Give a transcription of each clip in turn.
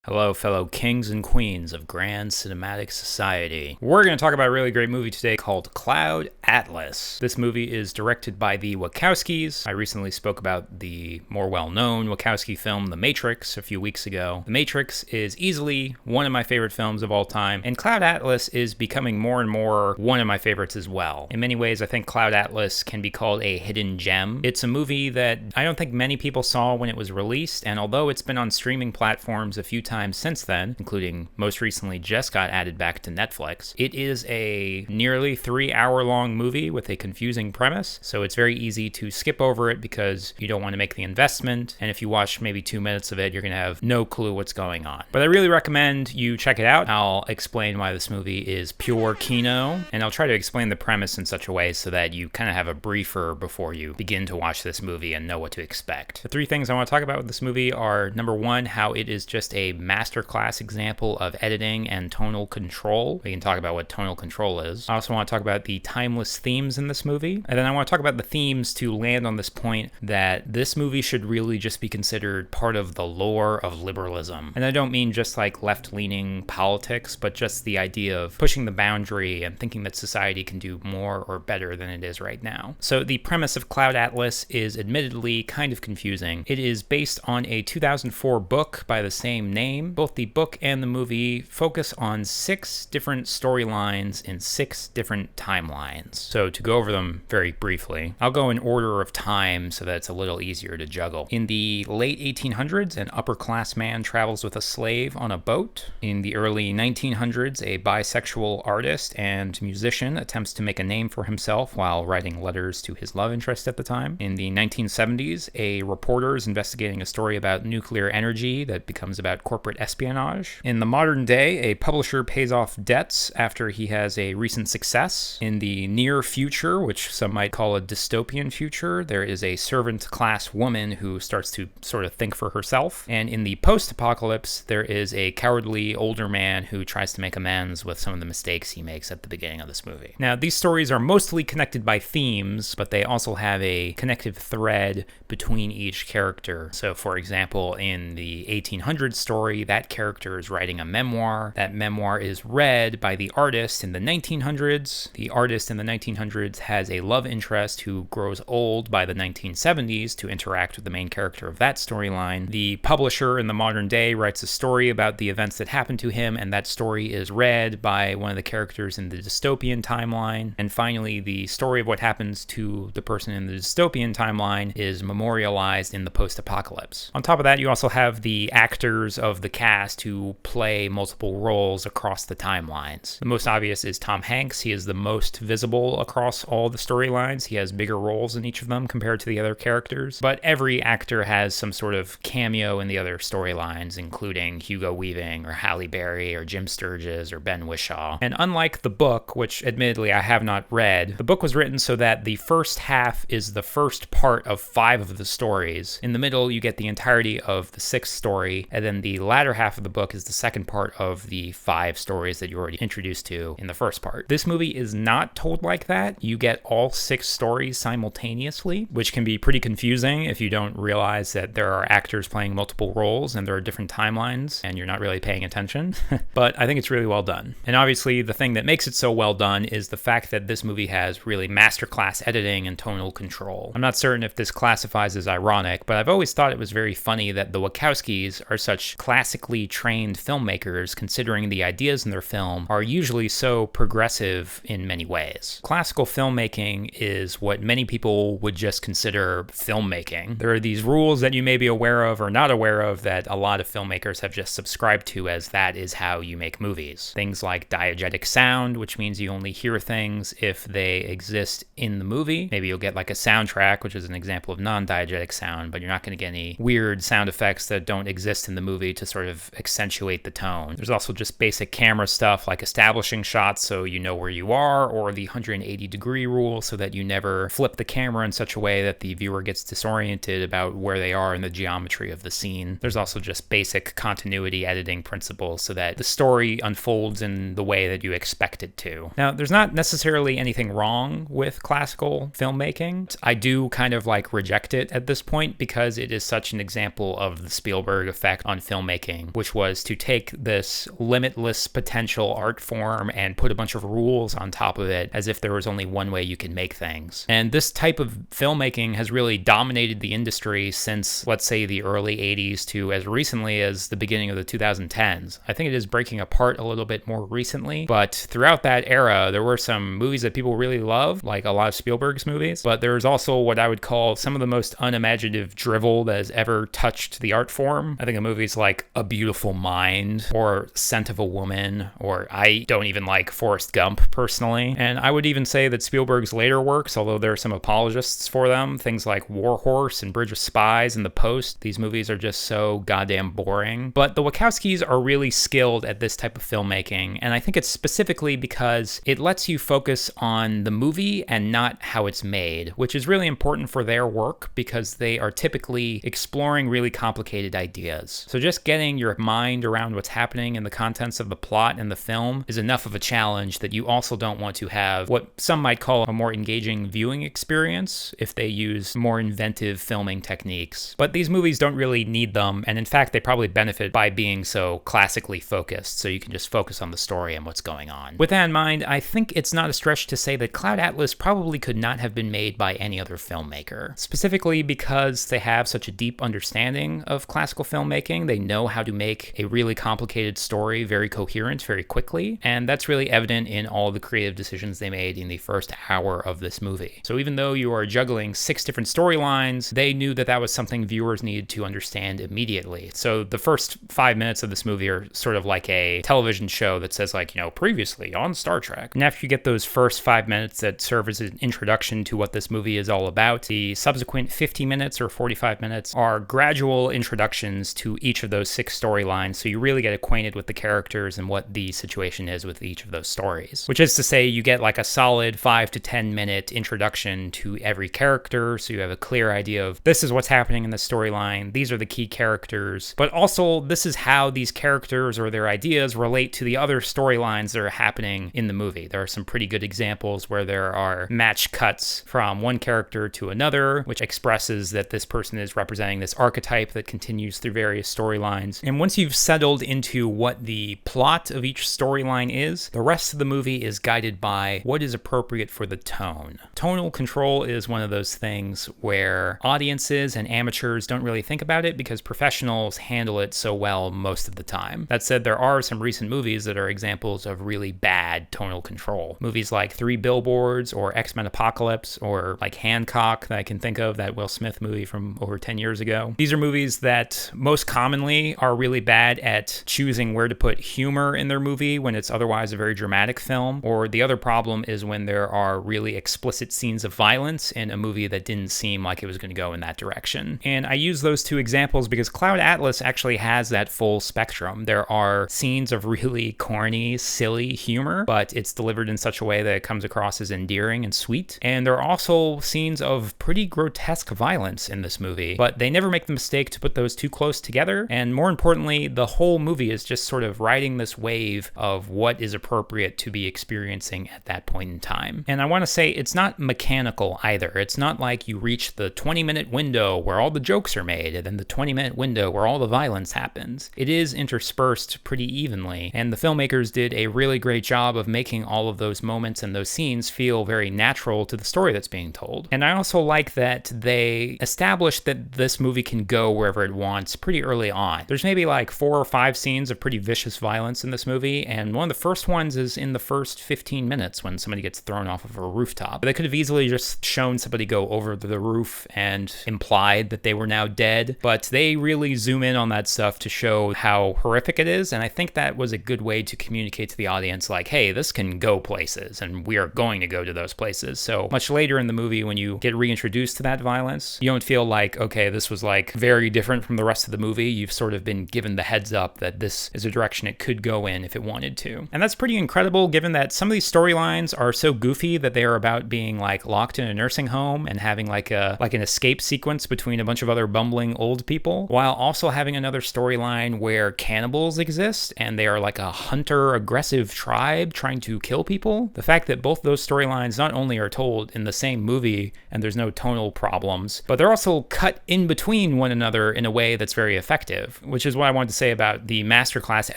Hello, fellow kings and queens of grand cinematic society. We're going to talk about a really great movie today called Cloud Atlas. This movie is directed by the Wachowskis. I recently spoke about the more well-known Wachowski film, The Matrix, a few weeks ago. The Matrix is easily one of my favorite films of all time, and Cloud Atlas is becoming more and more one of my favorites as well. In many ways, I think Cloud Atlas can be called a hidden gem. It's a movie that I don't think many people saw when it was released, and although it's been on streaming platforms a few times since then, including most recently just got added back to Netflix, it is a nearly 3-hour-long movie with a confusing premise, so it's very easy to skip over it because you don't want to make the investment, and if you watch maybe 2 minutes of it, you're going to have no clue what's going on. But I really recommend you check it out. I'll explain why this movie is pure kino, and I'll try to explain the premise in such a way so that you kind of have a briefer before you begin to watch this movie and know what to expect. The 3 things I want to talk about with this movie are, number 1, how it is just a masterclass example of editing and tonal control. We can talk about what tonal control is. I also want to talk about the timeless themes in this movie. And then I want to talk about the themes to land on this point that this movie should really just be considered part of the lore of liberalism. And I don't mean just like left-leaning politics, but just the idea of pushing the boundary and thinking that society can do more or better than it is right now. So the premise of Cloud Atlas is admittedly kind of confusing. It is based on a 2004 book by the same name. Both the book and the movie focus on 6 different storylines in 6 different timelines. So to go over them very briefly, I'll go in order of time so that it's a little easier to juggle. In the late 1800s, an upper-class man travels with a slave on a boat. In the early 1900s, a bisexual artist and musician attempts to make a name for himself while writing letters to his love interest at the time. In the 1970s, a reporter is investigating a story about nuclear energy that becomes about corporate espionage. In the modern day, a publisher pays off debts after he has a recent success. In the near future, which some might call a dystopian future, there is a servant class woman who starts to sort of think for herself. And in the post-apocalypse, there is a cowardly older man who tries to make amends with some of the mistakes he makes at the beginning of this movie. Now, these stories are mostly connected by themes, but they also have a connective thread between each character. So, for example, in the 1800s story, that character is writing a memoir. That memoir is read by the artist in the 1900s. The artist in the 1900s has a love interest who grows old by the 1970s to interact with the main character of that storyline. The publisher in the modern day writes a story about the events that happened to him, and that story is read by one of the characters in the dystopian timeline. And finally, the story of what happens to the person in the dystopian timeline is memorialized in the post-apocalypse. On top of that, you also have the actors of the cast who play multiple roles across the timelines. The most obvious is Tom Hanks. He is the most visible across all the storylines. He has bigger roles in each of them compared to the other characters. But every actor has some sort of cameo in the other storylines, including Hugo Weaving or Halle Berry or Jim Sturgis or Ben Whishaw. And unlike the book, which admittedly I have not read, the book was written so that the first half is the first part of 5 of the stories. In the middle, you get the entirety of the 6th story, and then the latter half of the book is the second part of the 5 stories that you're already introduced to in the first part. This movie is not told like that. You get all 6 stories simultaneously, which can be pretty confusing if you don't realize that there are actors playing multiple roles and there are different timelines and you're not really paying attention. But I think it's really well done. And obviously the thing that makes it so well done is the fact that this movie has really masterclass editing and tonal control. I'm not certain if this classifies as ironic, but I've always thought it was very funny that the Wachowskis are such classically trained filmmakers, considering the ideas in their film are usually so progressive in many ways. Classical filmmaking is what many people would just consider filmmaking. There are these rules that you may be aware of or not aware of that a lot of filmmakers have just subscribed to as that is how you make movies. Things like diegetic sound, which means you only hear things if they exist in the movie. Maybe you'll get like a soundtrack, which is an example of non-diegetic sound, but you're not going to get any weird sound effects that don't exist in the movie to sort of accentuate the tone. There's also just basic camera stuff like establishing shots so you know where you are, or the 180-degree rule so that you never flip the camera in such a way that the viewer gets disoriented about where they are in the geometry of the scene. There's also just basic continuity editing principles so that the story unfolds in the way that you expect it to. Now, there's not necessarily anything wrong with classical filmmaking. I do kind of like reject it at this point because it is such an example of the Spielberg effect on filmmaking filmmaking, which was to take this limitless potential art form and put a bunch of rules on top of it as if there was only one way you can make things. And this type of filmmaking has really dominated the industry since, let's say, the early 80s to as recently as the beginning of the 2010s. I think it is breaking apart a little bit more recently, but throughout that era, there were some movies that people really loved, like a lot of Spielberg's movies, but there's also what I would call some of the most unimaginative drivel that has ever touched the art form. I think of movies like A Beautiful Mind or Scent of a Woman, or I don't even like Forrest Gump personally. And I would even say that Spielberg's later works, although there are some apologists for them, things like War Horse and Bridge of Spies and The Post, these movies are just so goddamn boring. But the Wachowskis are really skilled at this type of filmmaking, and I think it's specifically because it lets you focus on the movie and not how it's made, which is really important for their work because they are typically exploring really complicated ideas. So just getting your mind around what's happening in the contents of the plot and the film is enough of a challenge that you also don't want to have what some might call a more engaging viewing experience if they use more inventive filming techniques. But these movies don't really need them, and in fact they probably benefit by being so classically focused, so you can just focus on the story and what's going on. With that in mind, I think it's not a stretch to say that Cloud Atlas probably could not have been made by any other filmmaker, specifically because they have such a deep understanding of classical filmmaking. They know how to make a really complicated story very coherent very quickly, and that's really evident in all the creative decisions they made in the first hour of this movie. So even though you are juggling 6 different storylines, they knew that that was something viewers needed to understand immediately. So the first 5 minutes of this movie are sort of like a television show that says, like, previously on Star Trek. And after you get those first 5 minutes that serve as an introduction to what this movie is all about, the subsequent 50 minutes or 45 minutes are gradual introductions to each of those 6 storylines, so you really get acquainted with the characters and what the situation is with each of those stories. Which is to say, you get like a solid 5 to 10 minute introduction to every character, so you have a clear idea of this is what's happening in the storyline, these are the key characters, but also this is how these characters or their ideas relate to the other storylines that are happening in the movie. There are some pretty good examples where there are match cuts from one character to another, which expresses that this person is representing this archetype that continues through various storylines. And once you've settled into what the plot of each storyline is, the rest of the movie is guided by what is appropriate for the tone. Tonal control is one of those things where audiences and amateurs don't really think about it because professionals handle it so well most of the time. That said, there are some recent movies that are examples of really bad tonal control. Movies like 3 Billboards or X-Men Apocalypse or like Hancock that I can think of, that Will Smith movie from over 10 years ago. These are movies that most commonly are really bad at choosing where to put humor in their movie when it's otherwise a very dramatic film, or the other problem is when there are really explicit scenes of violence in a movie that didn't seem like it was going to go in that direction. And I use those 2 examples because Cloud Atlas actually has that full spectrum. There are scenes of really corny, silly humor, but it's delivered in such a way that it comes across as endearing and sweet. And there are also scenes of pretty grotesque violence in this movie, but they never make the mistake to put those too close together. And more importantly, the whole movie is just sort of riding this wave of what is appropriate to be experiencing at that point in time. And I want to say it's not mechanical either. It's not like you reach the 20-minute window where all the jokes are made and then the 20-minute window where all the violence happens. It is interspersed pretty evenly, and the filmmakers did a really great job of making all of those moments and those scenes feel very natural to the story that's being told. And I also like that they established that this movie can go wherever it wants pretty early on. There's maybe like 4 or 5 scenes of pretty vicious violence in this movie, and one of the first ones is in the first 15 minutes when somebody gets thrown off of a rooftop. They could have easily just shown somebody go over the roof and implied that they were now dead, but they really zoom in on that stuff to show how horrific it is, and I think that was a good way to communicate to the audience like, hey, this can go places, and we are going to go to those places. So much later in the movie, when you get reintroduced to that violence, you don't feel like, okay, this was like very different from the rest of the movie. You've sort of been given the heads up that this is a direction it could go in if it wanted to. And that's pretty incredible given that some of these storylines are so goofy that they are about being like locked in a nursing home and having like an escape sequence between a bunch of other bumbling old people, while also having another storyline where cannibals exist and they are like a hunter aggressive tribe trying to kill people. The fact that both those storylines not only are told in the same movie and there's no tonal problems, but they're also cut in between one another in a way that's very effective. which is what I wanted to say about the masterclass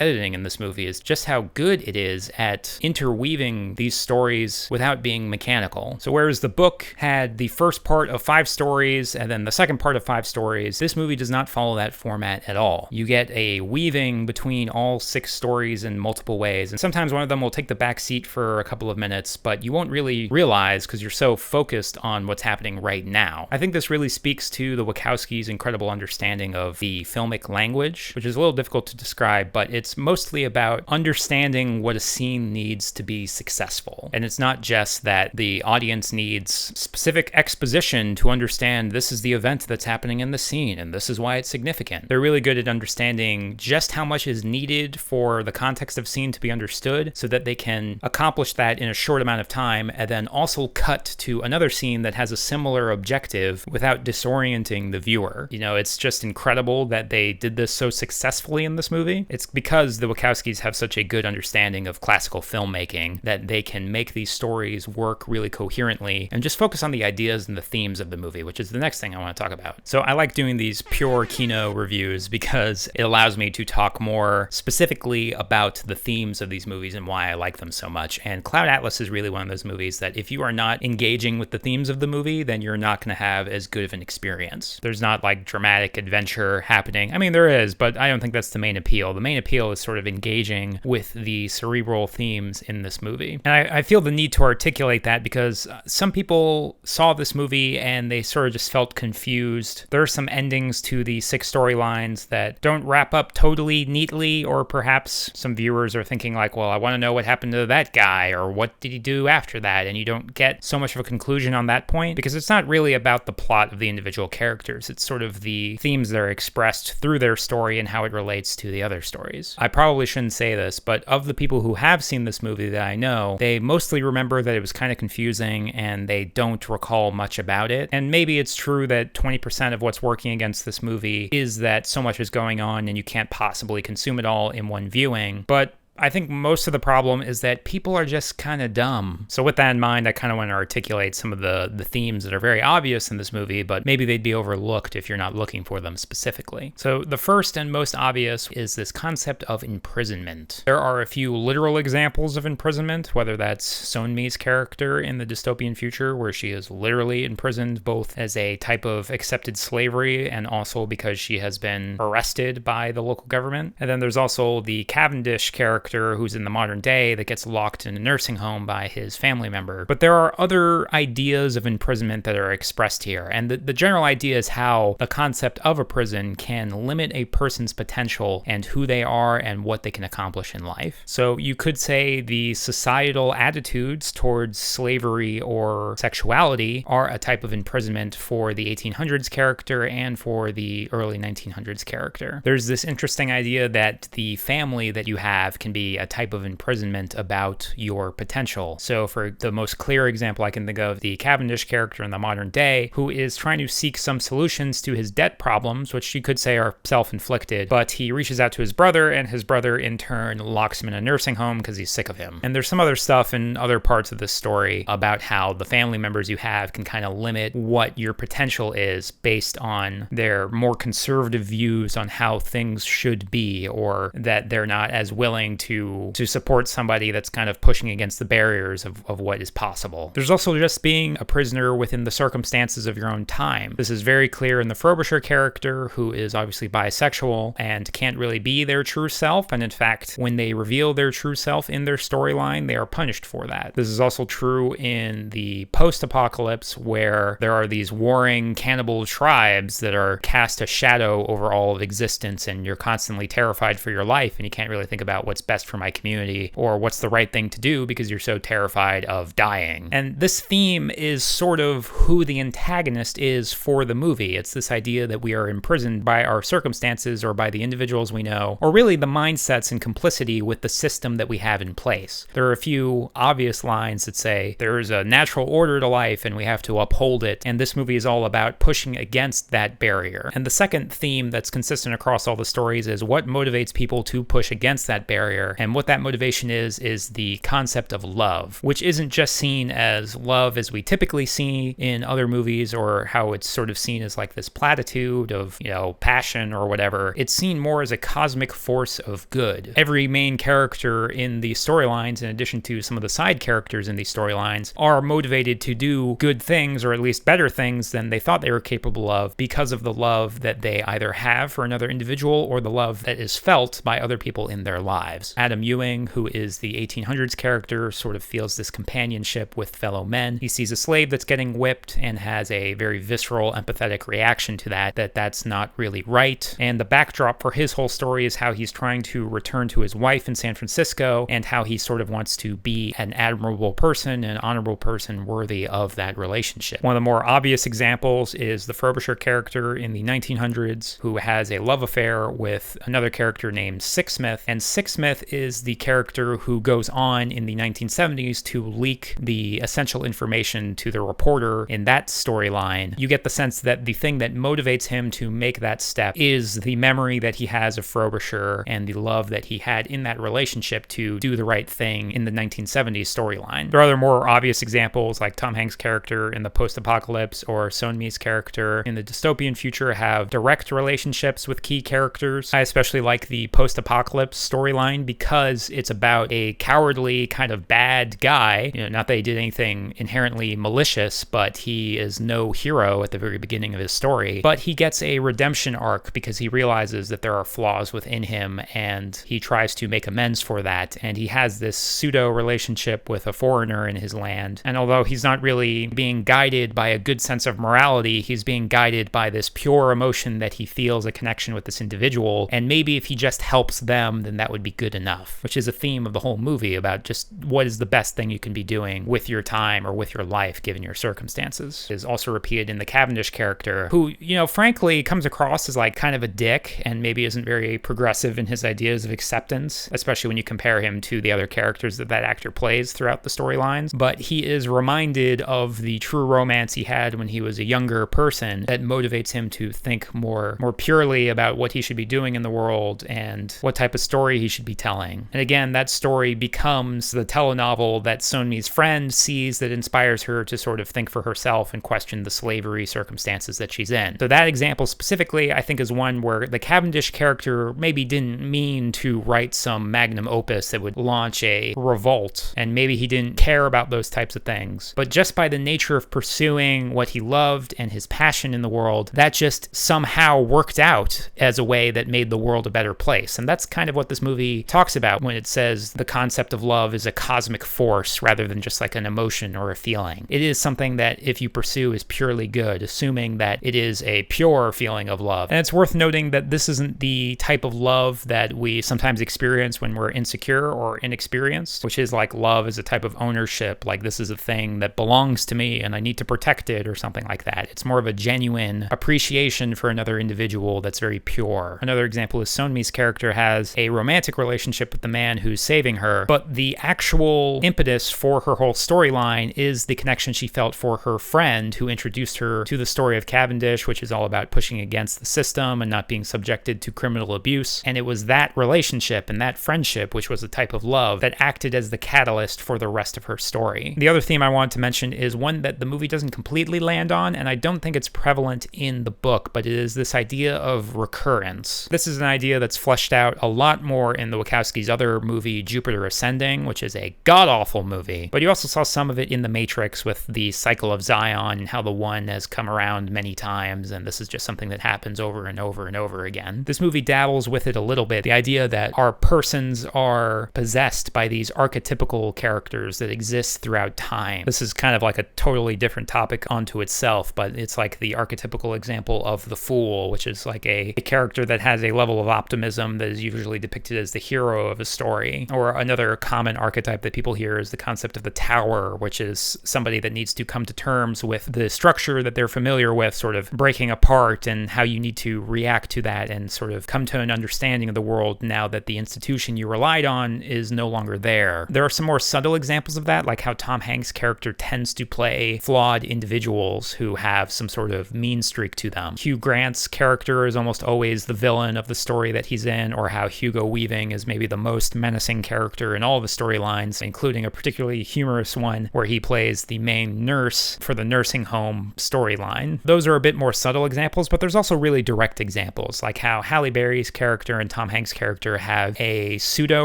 editing in this movie, is just how good it is at interweaving these stories without being mechanical. So whereas the book had the first part of 5 stories and then the second part of 5 stories, this movie does not follow that format at all. You get a weaving between all 6 stories in multiple ways, and sometimes one of them will take the back seat for a couple of minutes, but you won't really realize because you're so focused on what's happening right now. I think this really speaks to the Wachowskis' incredible understanding of the filmic language, which is a little difficult to describe, but it's mostly about understanding what a scene needs to be successful. And it's not just that the audience needs specific exposition to understand this is the event that's happening in the scene and this is why it's significant. They're really good at understanding just how much is needed for the context of scene to be understood so that they can accomplish that in a short amount of time and then also cut to another scene that has a similar objective without disorienting the viewer. You know, it's just incredible that they did this so successfully in this movie. It's because the Wachowskis have such a good understanding of classical filmmaking that they can make these stories work really coherently and just focus on the ideas and the themes of the movie, which is the next thing I want to talk about. So I like doing these Pure Kino reviews because it allows me to talk more specifically about the themes of these movies and why I like them so much. And Cloud Atlas is really one of those movies that if you are not engaging with the themes of the movie, then you're not going to have as good of an experience. There's not like dramatic adventure happening. I mean, there is, but I don't think that's the main appeal. The main appeal is sort of engaging with the cerebral themes in this movie. And I feel the need to articulate that because some people saw this movie and they sort of just felt confused. There are some endings to the 6 storylines that don't wrap up totally neatly, or perhaps some viewers are thinking like, well, I want to know what happened to that guy, or what did he do after that? And you don't get so much of a conclusion on that point because it's not really about the plot of the individual characters. It's sort of the themes that are expressed through their story and how it relates to the other stories. I probably shouldn't say this, but of the people who have seen this movie that I know, they mostly remember that it was kind of confusing and they don't recall much about it. And maybe it's true that 20% of what's working against this movie is that so much is going on and you can't possibly consume it all in one viewing. But I think most of the problem is that people are just kind of dumb. So with that in mind, I kind of want to articulate some of the themes that are very obvious in this movie, but maybe they'd be overlooked if you're not looking for them specifically. So the first and most obvious is this concept of imprisonment. There are a few literal examples of imprisonment, whether that's Sonmi's character in the dystopian future, where she is literally imprisoned both as a type of accepted slavery and also because she has been arrested by the local government. And then there's also the Cavendish character who's in the modern day that gets locked in a nursing home by his family member. But there are other ideas of imprisonment that are expressed here, and the general idea is how the concept of a prison can limit a person's potential and who they are and what they can accomplish in life. So you could say the societal attitudes towards slavery or sexuality are a type of imprisonment for the 1800s character and for the early 1900s character. There's this interesting idea that the family that you have can be a type of imprisonment about your potential. So for the most clear example I can think of, the Cavendish character in the modern day, who is trying to seek some solutions to his debt problems, which you could say are self-inflicted, but he reaches out to his brother, and his brother in turn locks him in a nursing home because he's sick of him. And there's some other stuff in other parts of this story about how the family members you have can kind of limit what your potential is based on their more conservative views on how things should be, or that they're not as willing to support somebody that's kind of pushing against the barriers of what is possible. There's also just being a prisoner within the circumstances of your own time. This is very clear in the Frobisher character, who is obviously bisexual and can't really be their true self, and in fact, when they reveal their true self in their storyline, they are punished for that. This is also true in the post-apocalypse, where there are these warring cannibal tribes that are cast a shadow over all of existence, and you're constantly terrified for your life, and you can't really think about what's best for my community or what's the right thing to do because you're so terrified of dying. And this theme is sort of who the antagonist is for the movie. It's this idea that we are imprisoned by our circumstances or by the individuals we know, or really the mindsets and complicity with the system that we have in place. There are a few obvious lines that say there is a natural order to life and we have to uphold it, and this movie is all about pushing against that barrier. And the second theme that's consistent across all the stories is what motivates people to push against that barrier here. And what that motivation is the concept of love, which isn't just seen as love as we typically see in other movies, or how it's sort of seen as like this platitude of, passion or whatever. It's seen more as a cosmic force of good. Every main character in the storylines, in addition to some of the side characters in these storylines, are motivated to do good things, or at least better things than they thought they were capable of, because of the love that they either have for another individual or the love that is felt by other people in their lives. Adam Ewing, who is the 1800s character, sort of feels this companionship with fellow men. He sees a slave that's getting whipped and has a very visceral, empathetic reaction to that's not really right. And the backdrop for his whole story is how he's trying to return to his wife in San Francisco, and how he sort of wants to be an admirable person, an honorable person worthy of that relationship. One of the more obvious examples is the Frobisher character in the 1900s, who has a love affair with another character named Sixsmith. And Sixsmith is the character who goes on in the 1970s to leak the essential information to the reporter in that storyline. You get the sense that the thing that motivates him to make that step is the memory that he has of Frobisher and the love that he had in that relationship to do the right thing in the 1970s storyline. There are other more obvious examples, like Tom Hanks' character in the post-apocalypse, or Sonmi's character in the dystopian future, have direct relationships with key characters. I especially like the post-apocalypse storyline because it's about a cowardly kind of bad guy. Not that he did anything inherently malicious, but he is no hero at the very beginning of his story. But he gets a redemption arc because he realizes that there are flaws within him, and he tries to make amends for that. And he has this pseudo relationship with a foreigner in his land. And although he's not really being guided by a good sense of morality, he's being guided by this pure emotion that he feels a connection with this individual. And maybe if he just helps them, then that would be good enough, which is a theme of the whole movie, about just what is the best thing you can be doing with your time or with your life given your circumstances. It is also repeated in the Cavendish character, who, frankly comes across as like kind of a dick and maybe isn't very progressive in his ideas of acceptance, especially when you compare him to the other characters that actor plays throughout the storylines. But he is reminded of the true romance he had when he was a younger person that motivates him to think more purely about what he should be doing in the world and what type of story he should be telling. And again, that story becomes the telenovel that Sonmi's friend sees that inspires her to sort of think for herself and question the slavery circumstances that she's in. So that example specifically, I think, is one where the Cavendish character maybe didn't mean to write some magnum opus that would launch a revolt, and maybe he didn't care about those types of things. But just by the nature of pursuing what he loved and his passion in the world, that just somehow worked out as a way that made the world a better place. And that's kind of what this movie talks about when it says the concept of love is a cosmic force rather than just like an emotion or a feeling. It is something that if you pursue is purely good, assuming that it is a pure feeling of love. And it's worth noting that this isn't the type of love that we sometimes experience when we're insecure or inexperienced, which is like love is a type of ownership, like this is a thing that belongs to me and I need to protect it or something like that. It's more of a genuine appreciation for another individual that's very pure. Another example is Sonmi's character has a romantic relationship with the man who's saving her, but the actual impetus for her whole storyline is the connection she felt for her friend who introduced her to the story of Cavendish, which is all about pushing against the system and not being subjected to criminal abuse. And it was that relationship and that friendship, which was a type of love, that acted as the catalyst for the rest of her story. The other theme I want to mention is one that the movie doesn't completely land on, and I don't think it's prevalent in the book, but it is this idea of recurrence. This is an idea that's fleshed out a lot more in the Wachowskis' other movie, Jupiter Ascending, which is a god-awful movie. But you also saw some of it in The Matrix with the cycle of Zion and how the one has come around many times, and this is just something that happens over and over and over again. This movie dabbles with it a little bit, the idea that our persons are possessed by these archetypical characters that exist throughout time. This is kind of like a totally different topic onto itself, but it's like the archetypical example of the fool, which is like a character that has a level of optimism that is usually depicted as the hero of a story. Or another common archetype that people hear is the concept of the tower, which is somebody that needs to come to terms with the structure that they're familiar with sort of breaking apart and how you need to react to that and sort of come to an understanding of the world now that the institution you relied on is no longer there. There are some more subtle examples of that, like how Tom Hanks' character tends to play flawed individuals who have some sort of mean streak to them. Hugh Grant's character is almost always the villain of the story that he's in, or how Hugo Weaving is maybe the most menacing character in all the storylines, including a particularly humorous one where he plays the main nurse for the nursing home storyline. Those are a bit more subtle examples, but there's also really direct examples, like how Halle Berry's character and Tom Hanks' character have a pseudo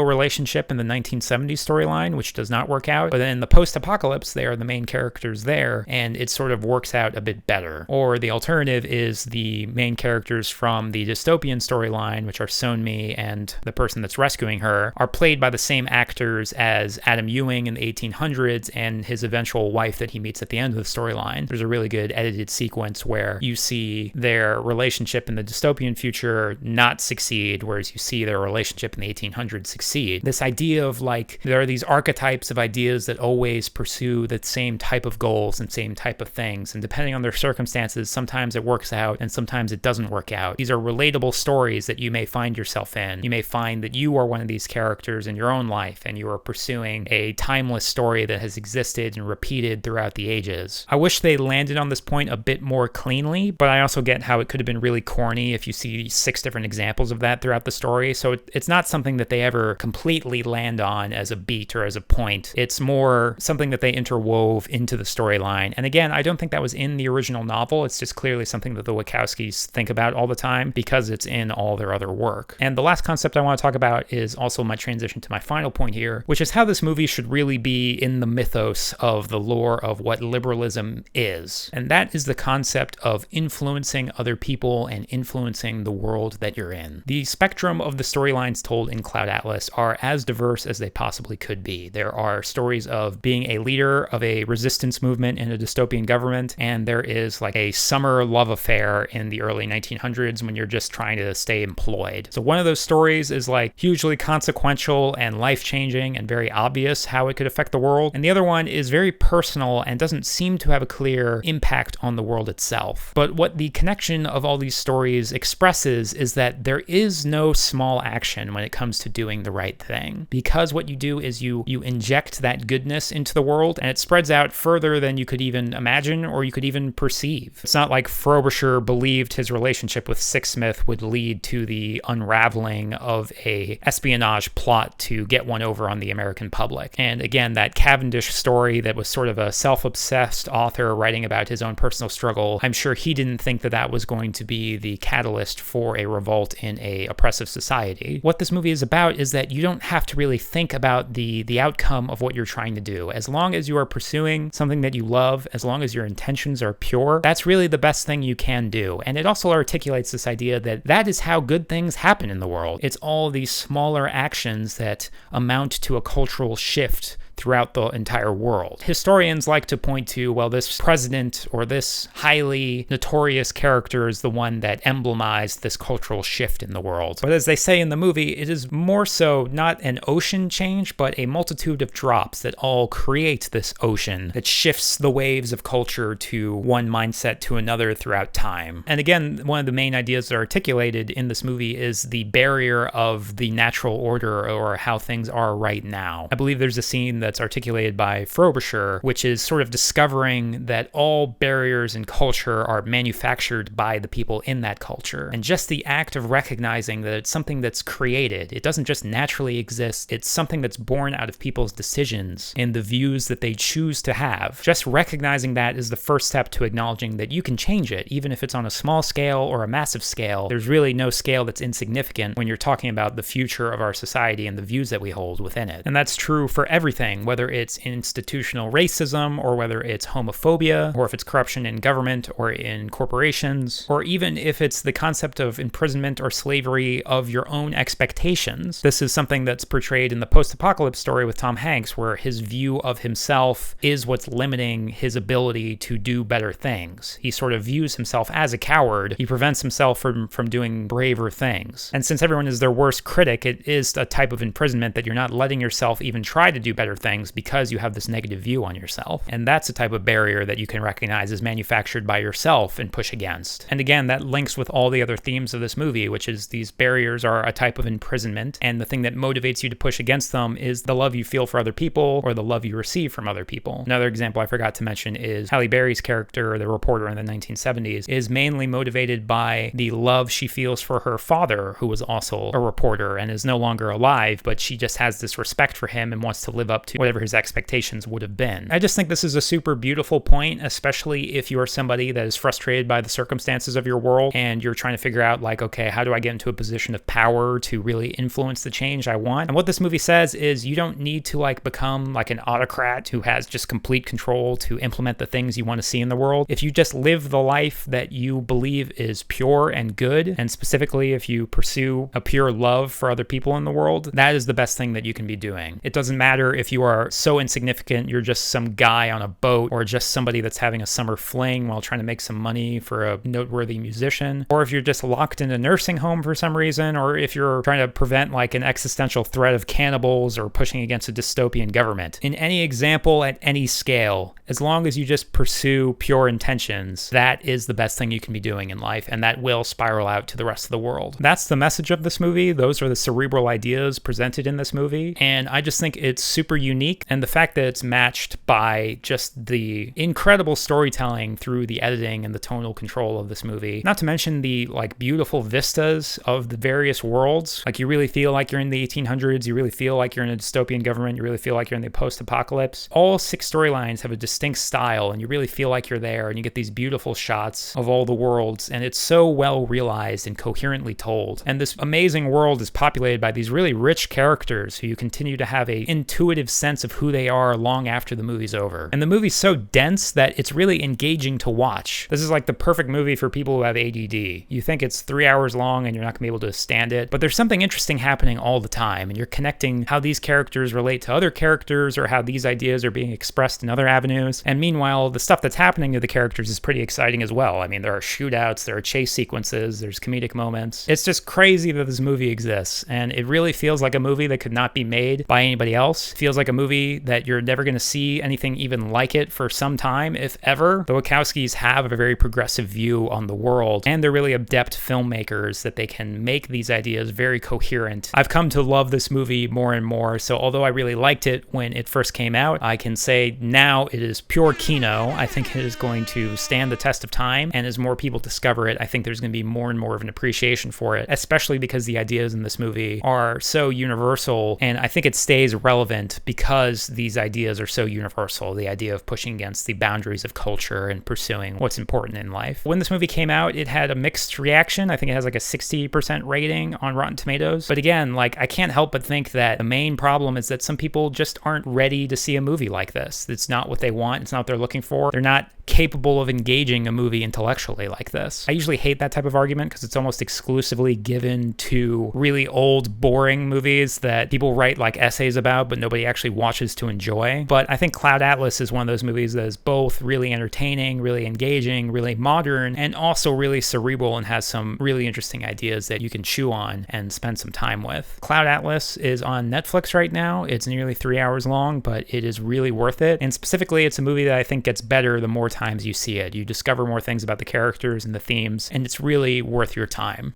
relationship in the 1970s storyline, which does not work out, but then in the post-apocalypse, they are the main characters there, and it sort of works out a bit better. Or the alternative is the main characters from the dystopian storyline, which are Sonmi and the person that's rescuing her, are played by the same actors as Adam Ewing in the 1800s and his eventual wife that he meets at the end of the storyline. There's a really good edited sequence where you see their relationship in the dystopian future not succeed, whereas you see their relationship in the 1800s succeed. This idea of like, there are these archetypes of ideas that always pursue the same type of goals and same type of things, and depending on their circumstances, sometimes it works out and sometimes it doesn't work out. These are relatable stories that you may find yourself in. You may find that you are one of these characters in your own life and you are pursuing a timeless story that has existed and repeated throughout the ages. I wish they landed on this point a bit more cleanly, but I also get how it could have been really corny if you see 6 different examples of that throughout the story. So it's not something that they ever completely land on as a beat or as a point. It's more something that they interwove into the storyline. And again, I don't think that was in the original novel. It's just clearly something that the Wachowskis think about all the time because it's in all their other work. And the last concept I want to talk about is also my transition to my final point here, which is how this movie should really be in the mythos of the lore of what liberalism is. And that is the concept of influencing other people and influencing the world that you're in. The spectrum of the storylines told in Cloud Atlas are as diverse as they possibly could be. There are stories of being a leader of a resistance movement in a dystopian government, and there is like a summer love affair in the early 1900s when you're just trying to stay employed. So one of those stories is like hugely consequential and life-changing and very obvious how it could affect the world, and the other one is very personal and doesn't seem to have a clear impact on the world itself. But what the connection of all these stories expresses is that there is no small action when it comes to doing the right thing, because what you do is you inject that goodness into the world and it spreads out further than you could even imagine or you could even perceive. It's not like Frobisher believed his relationship with Sixsmith would lead to the unraveling of a espionage plot to get one over on the American public. And again, that Cavendish story that was sort of a self-obsessed author writing about his own personal struggle, I'm sure he didn't think that that was going to be the catalyst for a revolt in a oppressive society. What this movie is about is that you don't have to really think about the outcome of what you're trying to do. As long as you are pursuing something that you love, as long as your intentions are pure, that's really the best thing you can do. And it also articulates this idea that that is how good things happen in the world. It's all these smaller actions that amount to a cultural shift throughout the entire world. Historians like to point to, well, this president or this highly notorious character is the one that emblemized this cultural shift in the world. But as they say in the movie, it is more so not an ocean change, but a multitude of drops that all create this ocean that shifts the waves of culture to one mindset to another throughout time. And again, one of the main ideas that are articulated in this movie is the barrier of the natural order or how things are right now. I believe there's a scene that's articulated by Frobisher, which is sort of discovering that all barriers in culture are manufactured by the people in that culture. And just the act of recognizing that it's something that's created, it doesn't just naturally exist, it's something that's born out of people's decisions and the views that they choose to have. Just recognizing that is the first step to acknowledging that you can change it, even if it's on a small scale or a massive scale. There's really no scale that's insignificant when you're talking about the future of our society and the views that we hold within it. And that's true for everything, whether it's institutional racism or whether it's homophobia or if it's corruption in government or in corporations, or even if it's the concept of imprisonment or slavery of your own expectations. This is something that's portrayed in the post-apocalypse story with Tom Hanks, where his view of himself is what's limiting his ability to do better things. He sort of views himself as a coward. He prevents himself from doing braver things. And since everyone is their worst critic, it is a type of imprisonment that you're not letting yourself even try to do better things things because you have this negative view on yourself. And that's a type of barrier that you can recognize as manufactured by yourself and push against. And again, that links with all the other themes of this movie, which is these barriers are a type of imprisonment. And the thing that motivates you to push against them is the love you feel for other people or the love you receive from other people. Another example I forgot to mention is Halle Berry's character, the reporter in the 1970s, is mainly motivated by the love she feels for her father, who was also a reporter and is no longer alive, but she just has this respect for him and wants to live up to whatever his expectations would have been. I just think this is a super beautiful point, especially if you are somebody that is frustrated by the circumstances of your world and you're trying to figure out like, okay, how do I get into a position of power to really influence the change I want? And what this movie says is you don't need to like become like an autocrat who has just complete control to implement the things you want to see in the world. If you just live the life that you believe is pure and good, and specifically if you pursue a pure love for other people in the world, that is the best thing that you can be doing. It doesn't matter if you are so insignificant, you're just some guy on a boat, or just somebody that's having a summer fling while trying to make some money for a noteworthy musician, or if you're just locked in a nursing home for some reason, or if you're trying to prevent like an existential threat of cannibals or pushing against a dystopian government. In any example at any scale, as long as you just pursue pure intentions, that is the best thing you can be doing in life, and that will spiral out to the rest of the world. That's the message of this movie. Those are the cerebral ideas presented in this movie, and I just think it's super unique, and the fact that it's matched by just the incredible storytelling through the editing and the tonal control of this movie, not to mention the like beautiful vistas of the various worlds. Like you really feel like you're in the 1800s, you really feel like you're in a dystopian government, you really feel like you're in the post-apocalypse. All 6 storylines have a distinct style, and you really feel like you're there, and you get these beautiful shots of all the worlds, and it's so well realized and coherently told. And this amazing world is populated by these really rich characters who you continue to have a intuitive sense of who they are long after the movie's over. And the movie's so dense that it's really engaging to watch. This is like the perfect movie for people who have ADD. You think it's 3 hours long and you're not gonna be able to stand it, but there's something interesting happening all the time, and you're connecting how these characters relate to other characters or how these ideas are being expressed in other avenues. And meanwhile, the stuff that's happening to the characters is pretty exciting as well. I mean, there are shootouts, there are chase sequences, there's comedic moments. It's just crazy that this movie exists, and it really feels like a movie that could not be made by anybody else. It feels like a movie that you're never going to see anything even like it for some time, if ever. The Wachowskis have a very progressive view on the world, and they're really adept filmmakers that they can make these ideas very coherent. I've come to love this movie more and more, so although I really liked it when it first came out, I can say now it is pure kino. I think it is going to stand the test of time, and as more people discover it, I think there's going to be more and more of an appreciation for it, especially because the ideas in this movie are so universal, and I think it stays relevant because these ideas are so universal. The idea of pushing against the boundaries of culture and pursuing what's important in life. When this movie came out, it had a mixed reaction. I think it has like a 60% rating on Rotten Tomatoes. But again, like I can't help but think that the main problem is that some people just aren't ready to see a movie like this. It's not what they want. It's not what they're looking for. They're not capable of engaging a movie intellectually like this. I usually hate that type of argument because it's almost exclusively given to really old, boring movies that people write like essays about, but nobody actually watches to enjoy. But I think Cloud Atlas is one of those movies that is both really entertaining, really engaging, really modern, and also really cerebral and has some really interesting ideas that you can chew on and spend some time with. Cloud Atlas is on Netflix right now. It's nearly 3 hours long, but it is really worth it. And specifically, it's a movie that I think gets better the more times you see it. You discover more things about the characters and the themes, and it's really worth your time.